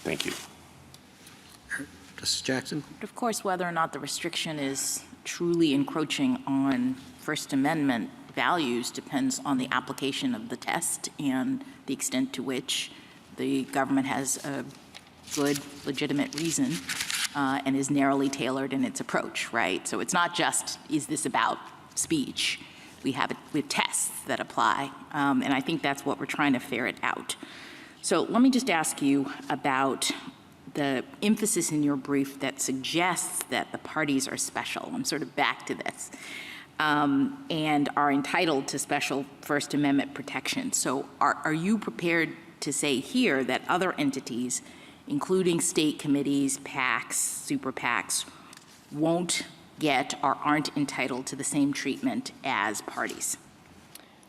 Thank you. Justice Jackson? But of course, whether or not the restriction is truly encroaching on First Amendment values depends on the application of the test and the extent to which the government has a good, legitimate reason and is narrowly tailored in its approach, right? So it's not just, is this about speech? We have tests that apply, and I think that's what we're trying to ferret out. So let me just ask you about the emphasis in your brief that suggests that the parties are special. I'm sort of back to this, and are entitled to special First Amendment protection. So are you prepared to say here that other entities, including state committees, PACs, super PACs, won't get or aren't entitled to the same treatment as parties?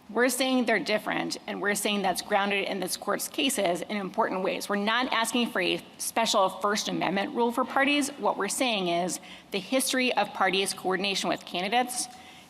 We're saying they're different, and we're saying that's grounded in this court's cases in important ways. We're not asking for a special First Amendment rule for parties. What we're saying is the history of parties' coordination with candidates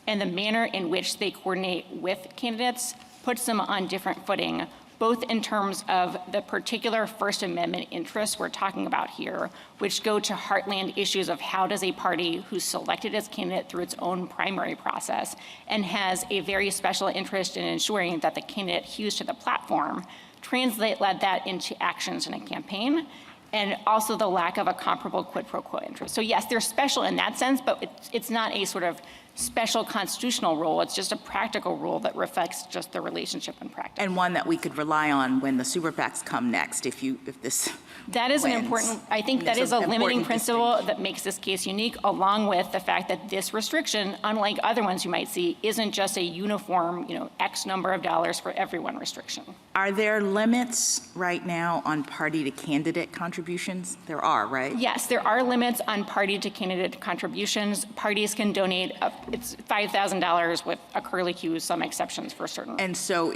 and the manner in which they coordinate with candidates puts them on different footing, both in terms of the particular First Amendment interests we're talking about here, which go to heartland issues of how does a party who's selected its candidate through its own primary process and has a very special interest in ensuring that the candidate hews to the platform translate that into actions in a campaign, and also the lack of a comparable quid pro quo interest. So yes, they're special in that sense, but it's not a sort of special constitutional rule. It's just a practical rule that reflects just the relationship in practice. And one that we could rely on when the super PACs come next, if this That is wins. an important, I think that is a limiting principle that makes this case unique, along with the fact that this restriction, unlike other ones you might see, isn't just a uniform, X number of dollars for everyone restriction. Are there limits right now on party to candidate contributions? There are, right? Yes, there are limits on party to candidate contributions. Parties can donate it's $5,000 with a curlicue, some exceptions for certain. And so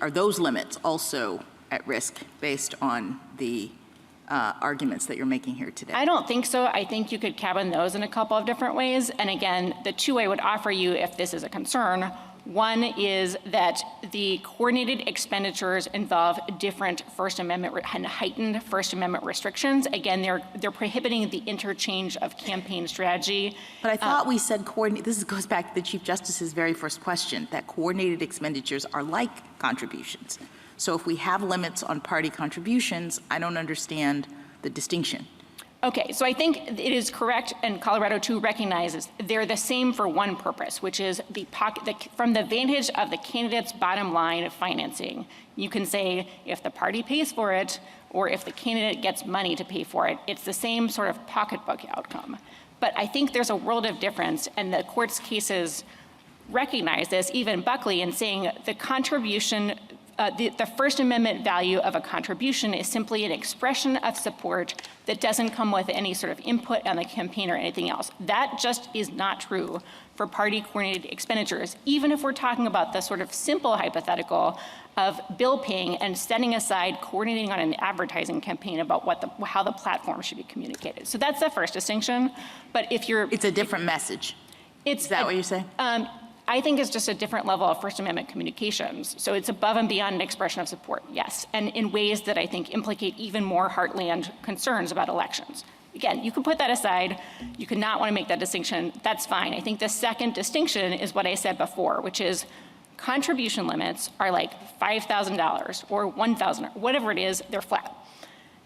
are those limits also at risk based on the arguments that you're making here today? I don't think so. I think you could cabin those in a couple of different ways. And again, the two I would offer you if this is a concern, one is that the coordinated expenditures involve different First Amendment and heightened First Amendment restrictions. Again, they're prohibiting the interchange of campaign strategy. But I thought we said this goes back to the Chief Justice's very first question, that coordinated expenditures are like contributions. So if we have limits on party contributions, I don't understand the distinction. Okay, so I think it is correct, and Colorado too recognizes they're the same for one purpose, which is from the vantage of the candidate's bottom line of financing. You can say if the party pays for it or if the candidate gets money to pay for it, it's the same sort of pocketbook outcome. But I think there's a world of difference, and the court's cases recognize this, even Buckley, in saying the contribution the First Amendment value of a contribution is simply an expression of support that doesn't come with any sort of input on the campaign or anything else. That just is not true for party coordinated expenditures, even if we're talking about the sort of simple hypothetical of bill paying and setting aside coordinating on an advertising campaign about how the platform should be communicated. So that's the first distinction. But if you're— It's a different message. Is that what you're saying? I think it's just a different level of First Amendment communications. So it's above and beyond an expression of support, yes, and in ways that I think implicate even more heartland concerns about elections. Again, you can put that aside. You could not want to make that distinction. That's fine. I think the second distinction is what I said before, which is contribution limits are like $5,000 or $1,000, or whatever it is, they're flat.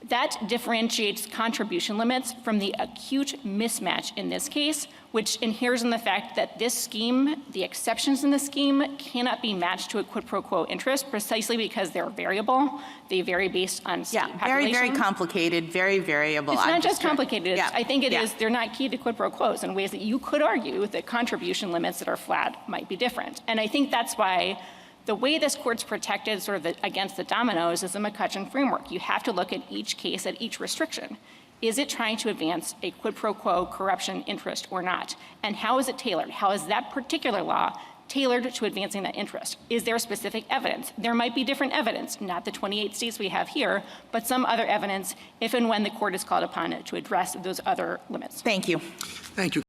That differentiates contribution limits from the acute mismatch in this case, which inheres in the fact that this scheme, the exceptions in the scheme, cannot be matched to a quid pro quo interest precisely because they're variable. They vary based on state population. Very, very complicated, very variable. It's not just complicated. I think it is. They're not key to quid pro quos in ways that you could argue that contribution limits that are flat might be different. And I think that's why the way this court's protected sort of against the dominoes is the McCutcheon framework. You have to look at each case, at each restriction. Is it trying to advance a quid pro quo corruption interest or not? And how is it tailored? How is that particular law tailored to advancing that interest? Is there specific evidence? There might be different evidence, not the 28 states we have here, but some other evidence if and when the court is called upon to address those other limits. Thank you. Thank you.